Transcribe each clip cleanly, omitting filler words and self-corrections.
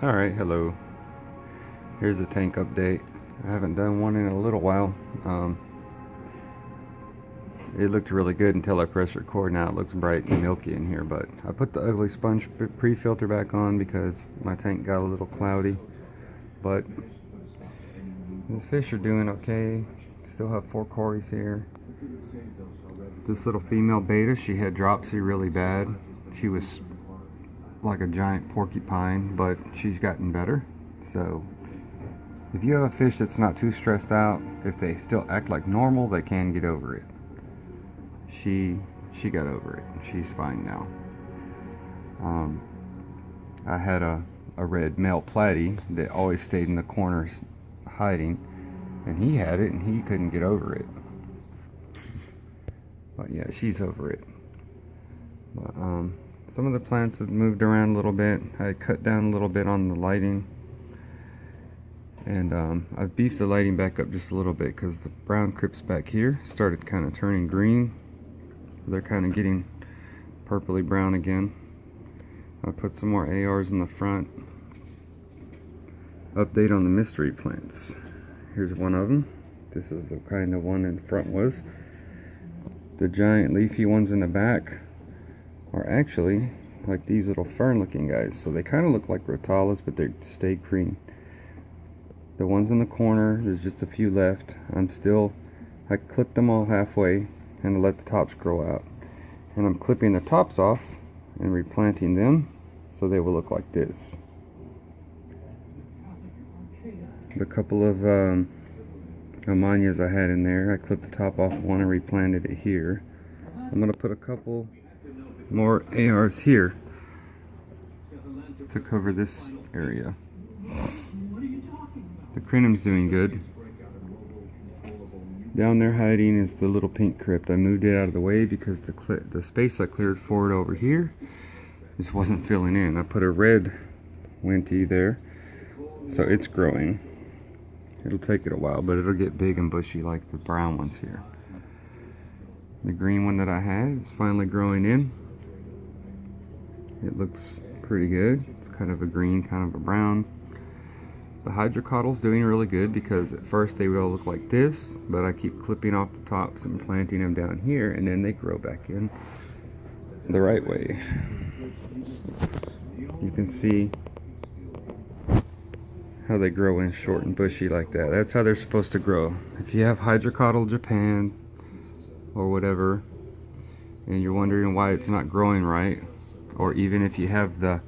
Alright, hello. Here's a tank update. I haven't done one in a little while. It looked really good until I pressed record. Now it looks bright and milky in here, but I put the ugly sponge pre-filter back on because my tank got a little cloudy. But the fish are doing okay. Still have 4 cories here. This little female betta, she had dropsy really bad. She was like a giant porcupine, but she's gotten better. So if you have a fish that's not too stressed out, if they still act like normal, they can get over it. She got over it. She's fine now. I had a red male platy that always stayed in the corners hiding, and he had it and he couldn't get over it. But yeah, she's over it. But some of the plants have moved around a little bit. I cut down a little bit on the lighting, and I've beefed the lighting back up just a little bit because the brown crypts back here started kind of turning green. They're kind of getting purpley brown again. I put some more ARs in the front. Update on the mystery plants. Here's one of them. This is the kind of one in front was. The giant leafy ones in the back are actually like these little fern looking guys. So they kind of look like rotalas, but they stay green. The ones in the corner, there's just a few left. I clipped them all halfway and let the tops grow out. And I'm clipping the tops off and replanting them so they will look like this. The couple of amanias I had in there, I clipped the top off one and replanted it here. I'm going to put a couple more ARs here to cover this area. The crinum's doing good. Down there hiding is the little pink crypt. I moved it out of the way because the space I cleared forward over here just wasn't filling in. I put a red Winty there, so it's growing. It'll take it a while, but it'll get big and bushy like the brown ones here. The green one that I had is finally growing in. It looks pretty good. It's kind of a green, kind of a brown. The hydrocotyle's doing really good because at first they will look like this, but I keep clipping off the tops and planting them down here, and then they grow back in the right way. You can see how they grow in short and bushy like that. That's how they're supposed to grow. If you have hydrocotyle Japan or whatever, and you're wondering why it's not growing right, or even if you have the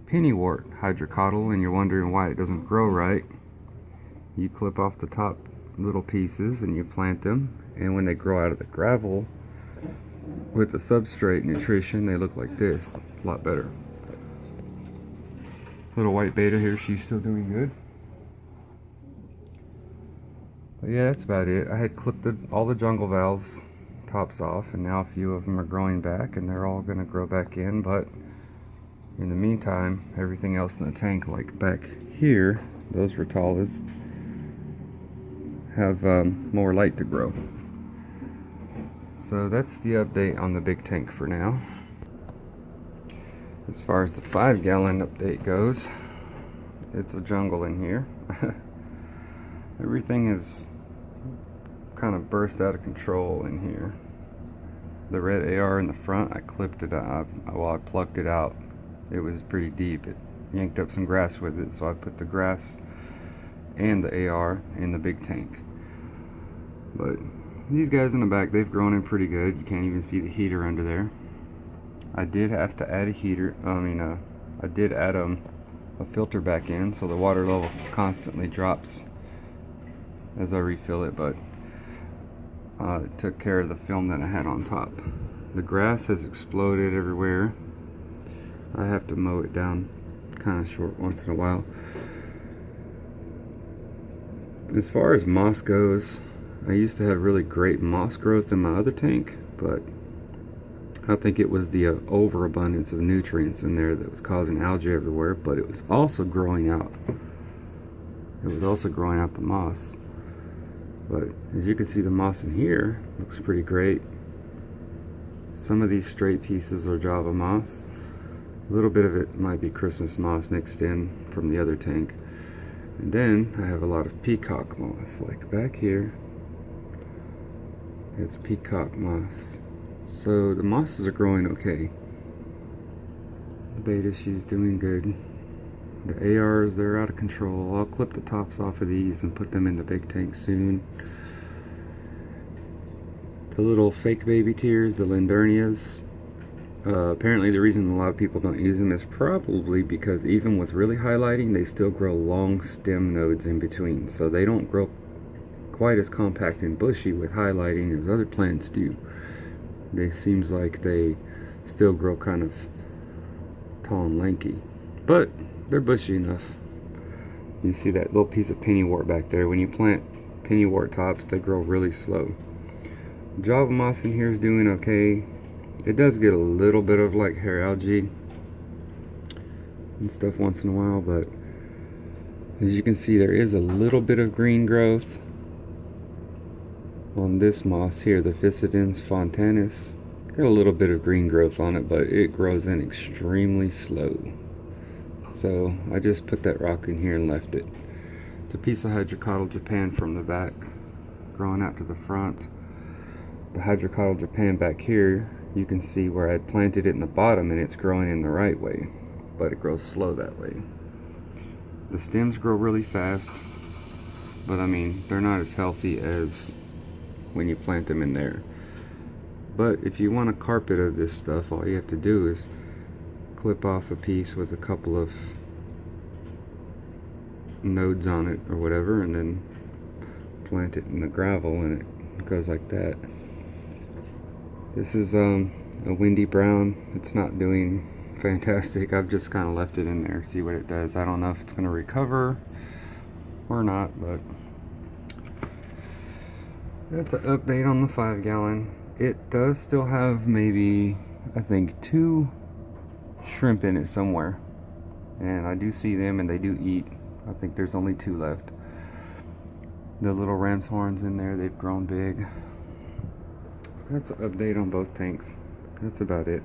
pennywort hydrocotyle and you're wondering why it doesn't grow right, you clip off the top little pieces and you plant them, and when they grow out of the gravel with the substrate nutrition, they look like this. A lot better. Little white betta here, she's still doing good. But yeah, that's about it. I had clipped all the jungle vals tops off, and now a few of them are growing back, and they're all going to grow back in. But in the meantime, everything else in the tank, like back here, those rotalas have more light to grow. So that's the update on the big tank for now. As far as the 5-gallon update goes, it's a jungle in here. Everything is kind of burst out of control in here. The red AR in the front, I clipped it out. Well, I plucked it out. It was pretty deep. It yanked up some grass with it, so I put the grass and the AR in the big tank. But these guys in the back, they've grown in pretty good. You can't even see the heater under there. I did have to add a heater. I did add a filter back in, so the water level constantly drops as I refill it, but it took care of the film that I had on top. The grass has exploded everywhere. I have to mow it down kind of short once in a while. As far as moss goes, I used to have really great moss growth in my other tank, but I think it was the overabundance of nutrients in there that was causing algae everywhere, but it was also growing out. It was also growing out the moss. But as you can see, the moss in here looks pretty great. Some of these straight pieces are Java moss. A little bit of it might be Christmas moss mixed in from the other tank. And then I have a lot of peacock moss, like back here. It's peacock moss. So the mosses are growing okay. The Betta, she's doing good. The ARs, they're out of control. I'll clip the tops off of these and put them in the big tank soon. The little fake baby tears, the Lindurnias, apparently the reason a lot of people don't use them is probably because even with really highlighting, they still grow long stem nodes in between. So they don't grow quite as compact and bushy with highlighting as other plants do. They seems like they still grow kind of tall and lanky, but they're bushy enough. You see that little piece of pennywort back there. When you plant pennywort tops, they grow really slow. Java moss in here is doing okay. It does get a little bit of like hair algae and stuff once in a while, but as you can see, there is a little bit of green growth on this moss here, the Physidens fontanus. Got a little bit of green growth on it, but it grows in extremely slow. So I just put that rock in here and left it. It's a piece of Hydrocotyl Japan from the back, growing out to the front. The Hydrocotyl Japan back here, you can see where I planted it in the bottom and it's growing in the right way, but it grows slow that way. The stems grow really fast, but I mean, they're not as healthy as when you plant them in there. But if you want a carpet of this stuff, all you have to do is clip off a piece with a couple of nodes on it or whatever, and then plant it in the gravel and it goes like that. This is a windy brown. It's not doing fantastic. I've just kind of left it in there, see what it does. I don't know if it's going to recover or not, but that's an update on the 5-gallon. It does still have maybe, I think, 2 shrimp in it somewhere, and I do see them and they do eat. I think there's only 2 left. The little ram's horns in there, they've grown big. That's an update on both tanks. That's about it.